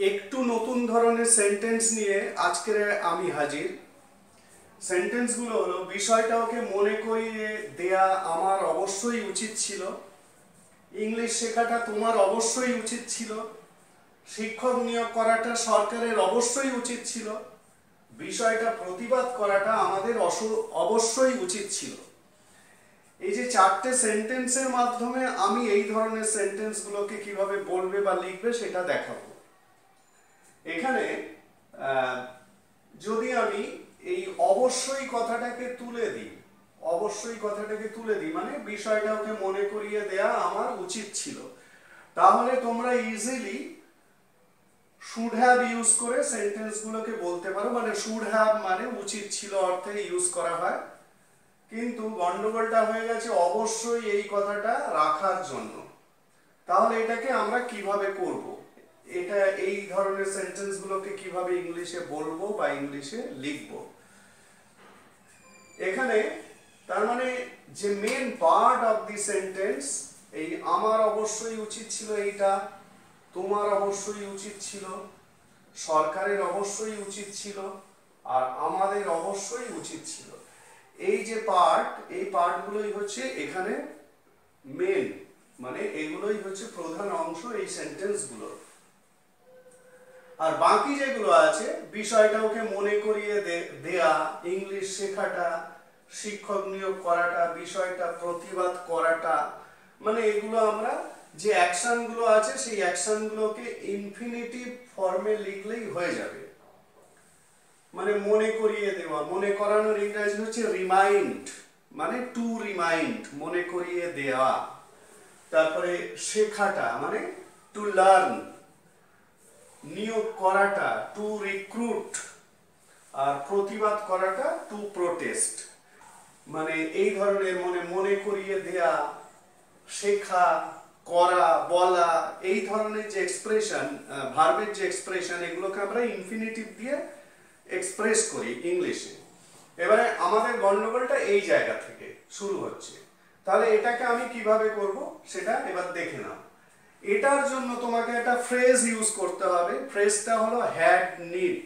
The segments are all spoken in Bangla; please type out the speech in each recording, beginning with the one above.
একটু নতুন ধরনের সেন্টেন্স নিয়ে আজকের আমি হাজির। সেন্টেন্সগুলো হলো, বিষয়টা ওকে মনে করিয়ে দেয়া আমার অবশ্যই উচিত ছিল, ইংলিশ শেখাটা তোমার অবশ্যই উচিত ছিল, শিক্ষক নিয়োগ করাটা সরকারের অবশ্যই উচিত ছিল, বিষয়টা প্রতিবাদ করাটা আমাদের অবশ্যই উচিত ছিল। এই যে চারটে সেন্টেন্সের মাধ্যমে আমি এই ধরনের সেন্টেন্সগুলোকে কিভাবে বলবে বা লিখবে সেটা দেখাবো। এখানে যদি আমি এই অবশ্যই কথাটাকে তুলে দিই, মানে বিষয়টা ওকে মনে করিয়ে দেয়া আমার উচিত ছিল, তাহলে তোমরা ইজিলি শুড হ্যাভ ইউজ করে সেন্টেন্সগুলোকে বলতে পারো। মানে শুড হ্যাভ মানে উচিত ছিল অর্থে ইউজ করা হয়, কিন্তু গন্ডগোলটা হয়ে গেছে অবশ্যই এই কথাটা রাখার জন্য। তাহলে এটাকে আমরা কিভাবে করব, এটা এই ধরনের সেন্টেন্সগুলোকে কিভাবে ইংলিশে বলবো বা ইংলিশে লিখবো। এখানে তার মানে যে main part of the sentence, এই আমার অবশ্যই উচিত ছিল এইটা, তোমার অবশ্যই উচিত ছিল, সরকারের অবশ্যই উচিত ছিল, আর আমাদের অবশ্যই উচিত ছিল, এই যে পার্ট, এই পার্টগুলোই হচ্ছে এখানে মেন, মানে এগুলোই হচ্ছে প্রধান অংশ এই সেন্টেন্সগুলো। আর বাকি যেগুলো আছে, বিষয়টা ওকে মনে করিয়ে দেয়া, ইংলিশ শেখাটা, শিক্ষক নিয়োগ করাটা, বিষয়টা প্রতিবাদ করাটা, মানে এগুলো আমরা যে অ্যাকশনগুলো আছে সেই অ্যাকশনগুলোকে ইনফিনিটিভ ফর্মে লিখলেই হয়ে যাবে। মানে মনে করিয়ে দেওয়া, মনে করানোর ইংরেজি হচ্ছে রিমাইন্ড, মানে টু রিমাইন্ড, মনে করিয়ে দেওয়া। তারপরে শেখাটা মানে টু লার্ন, নিয়োগ করাটা টু রিক্রুট, আর প্রতিবাদ করাটা টু প্রোটেস্ট। মানে এই ধরনের মনে করিয়ে দেয়া, শেখা, করা, বলা, এই ধরনের যে এক্সপ্রেশন, ভার্বের যে এক্সপ্রেশন, এগুলোকে আমরা ইনফিনিটিভ দিয়ে এক্সপ্রেস করি ইংলিশে। এবারে আমাদের গন্ডগোলটা এই জায়গা থেকে শুরু হচ্ছে। তাহলে এটাকে আমি কিভাবে করব সেটা এবার দেখে নাও। এটার জন্য তোমাকে একটা ফ্রেজ ইউজ করতে হবে, ফ্রেজটা হলো হ্যাড নিড।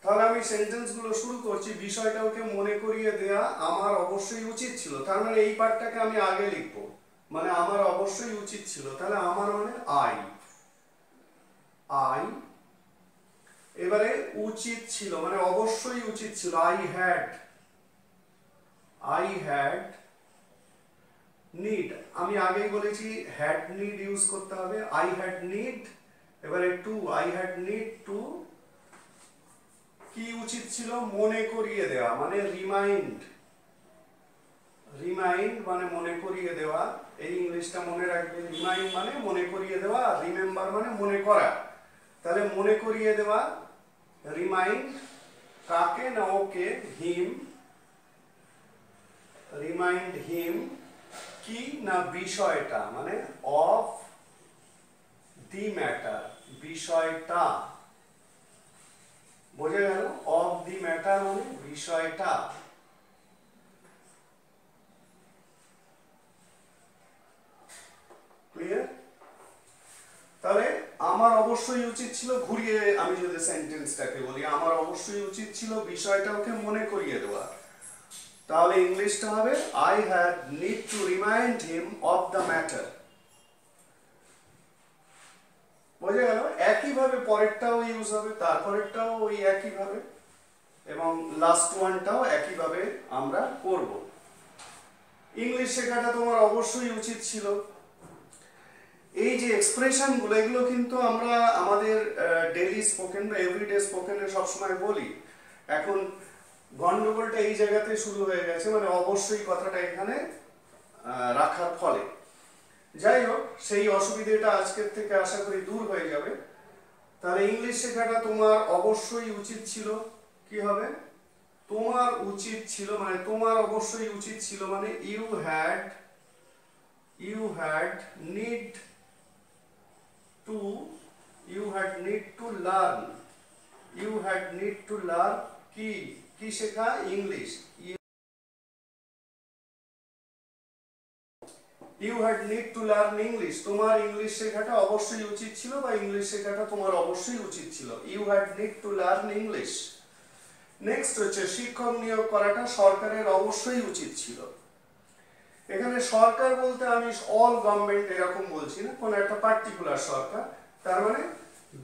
তাহলে আমি সেন্টেন্সগুলো শুরু করছি, বিষয়টা ওকে মনে করিয়ে দেয়া আমার অবশ্যই উচিত ছিল, তার মানে এই পার্টটাকে আমি আগে লিখবো, মানে আমার অবশ্যই উচিত ছিল। তাহলে আমার মানে আই, এবারে উচিত ছিল মানে অবশ্যই উচিত ছিল, আই হ্যাড নিড, আমি আগেই বলেছি হ্যাড নিড ইউজ করতে হবে, আই হ্যাড নিড। এবারে to, I had need to, কি উচিত ছিল, মনে করিয়ে দেওয়া, মানে রিমাইন্ড মানে মনে করিয়ে দেওয়া। এই ইংলিশটা মনে রাখবে, রিমাইন্ড মানে মনে করিয়ে দেওয়া, আর রিমেম্বার মানে মনে করা। তাহলে মনে করিয়ে দেওয়া, রিমাইন্ড কাকে না ওকে, হিম, রিমাইন্ড হিম, কি না বিষয়টা, মানে অফ দি ম্যাটার, বিষয়টা, বোঝা গেল? অফ দি ম্যাটার মানে বিষয়টা। ক্লিয়ার? তাহলে আমার অবশ্যই উচিত ছিল, ঘুরিয়ে আমি যদি সেন্টেন্সটাকে বলি, আমার অবশ্যই উচিত ছিল বিষয়টা ওকে মনে করিয়ে দেওয়া, তাহলে ইংলিশটা হবে I had need two remind him of the matter. বোঝা গেল? একইভাবে পরেরটাও ইউজ হবে, তারপরেরটাও ওই একইভাবে, এবং লাস্ট ওয়ানটাও একইভাবে আমরা করব। ইংলিশ শেখাটা তোমার অবশ্যই উচিত ছিল, এই যে এক্সপ্রেশনগুলো, এগুলো কিন্তু আমরা আমাদের ডেইলি স্পোকেন বা এভরিডে স্পোকেনে সবসময় বলি। এখন গন্ডগোলটা এই জায়গাতে শুরু হয়ে গেছে, মানে অবশ্যই কথাটা এখানে রাখার ফলে। যাই হোক, সেই অসুবিধাটা আজকের থেকে আশা করি দূর হয়ে যাবে। তাহলে ইংলিশ শেখাটা তোমার অবশ্যই উচিত ছিল, কি হবে, তোমার উচিত ছিল, মানে তোমার অবশ্যই উচিত ছিল, মানে you had need to, learn, কি শেখা, English. You had need to learn English, তোমার ইংলিশ শেখাটা অবশ্যই উচিত ছিল বা ইংলিশ শেখাটা তোমার অবশ্যই উচিত ছিল। You had need to learn English. Next হচ্ছে শিক্ষক নিয়োগ করাটা সরকারের অবশ্যই উচিত ছিল। এখানে সরকার বলতে আমি অল গভর্নমেন্ট এরকম বলছি না, কোন একটা পার্টিকুলার সরকার, তার মানে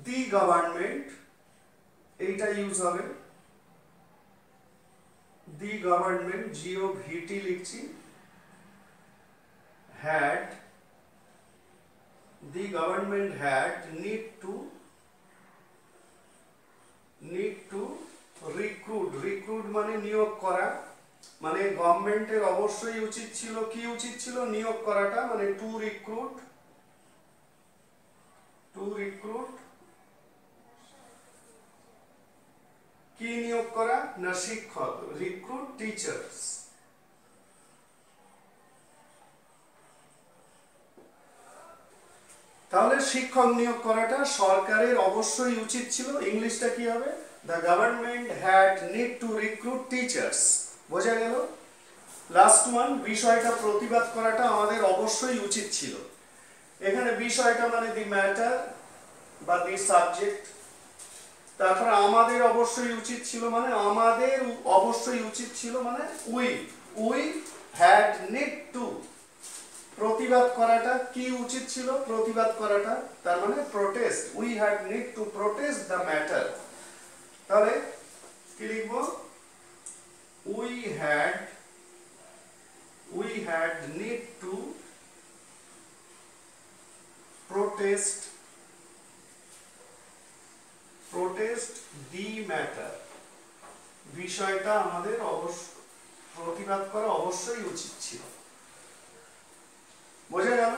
দি গভর্নমেন্ট এইটা ইউজ হবে। দি গভর্নমেন্ট GOVT লিখছি, had, the government had need to recruit মানে নিয়োগ করা, মানে গভর্নমেন্টের অবশ্যই উচিত ছিল, কি উচিত ছিল, নিয়োগ করাটা, মানে টু রিক্রুট কি নিয়োগ করা না শিক্ষক, রিক্রুট টিচার্স। তাহলে শিক্ষক নিয়োগ করাটা সরকারের অবশ্যই উচিত ছিল। ইংলিশটা কি হবে, the government had need two recruit teachers. বোঝা গেল? লাস্ট ওয়ান, বিষয়টা প্রতিবাদ করাটা আমাদের অবশ্যই উচিত ছিল। এখানে বিষয়টা মানে দি ম্যাটার বা দি সাবজেক্ট। তারপরে আমাদের অবশ্যই উচিত ছিল মানে আমাদের অবশ্যই উচিত ছিল মানে উই হ্যাড নিড টু। প্রতিবাদ করাটা কি উচিত ছিল, প্রতিবাদ করাটা, তার মানে protest, we had need two protest the matter. তাহলে কি লিখবো, we had need two protest the matter. বিষয়টা আমাদের প্রতিবাদ করা অবশ্যই উচিত ছিল। বোঝা গেল?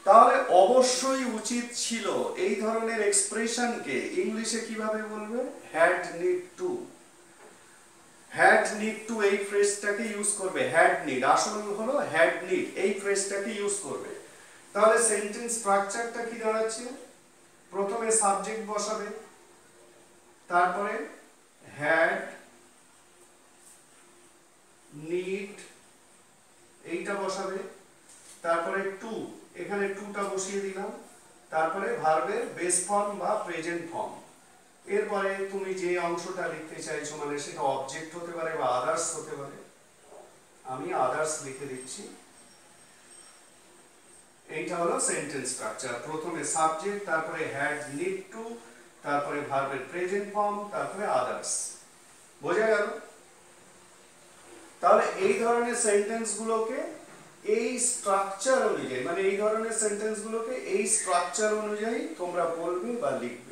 তাহলে অবশ্যই উচিত ছিল এই ধরনের এক্সপ্রেশনকে ইংলিশে কিভাবে বলবে, had need two. Had need two এই ফ্রেজটাকে ইউজ করবে, হ্যাড নিড আসল হলো হ্যাড নিড, এই ফ্রেজটাকে ইউজ করবে। তাহলে সেন্টেন্স স্ট্রাকচারটা কি দাঁড়াচ্ছে, প্রথমে সাবজেক্ট বসাবে, তারপরে হ্যাড নিড এইটা বসাবে, তারপরে টু, এখানে টুটা বসিয়ে দিলাম, তারপরে ভার্বের বেস ফর্ম বা প্রেজেন্ট ফর্ম। এরপরে তুমি যে অংশটা লিখতে চাইছো মানে সেটা অবজেক্ট হতে পারে বা আদার্স হতে পারে, আমি আদার্স লিখে দিচ্ছি। এইটা হলো সেন্টেন্স স্ট্রাকচার, প্রথমে সাবজেক্ট, তারপরে হ্যাড নিড টু, তারপরে ভার্বের প্রেজেন্ট ফর্ম, তারপরে আদার্স। বোঝা গেল? তাহলে এই ধরনের সেন্টেন্স গুলোকে এই স্ট্রাকচার অনুযায়ী, মানে এই ধরনের সেন্টেন্স গুলোকে এই স্ট্রাকচার অনুযায়ী তোমরা বলবে বা লিখবে।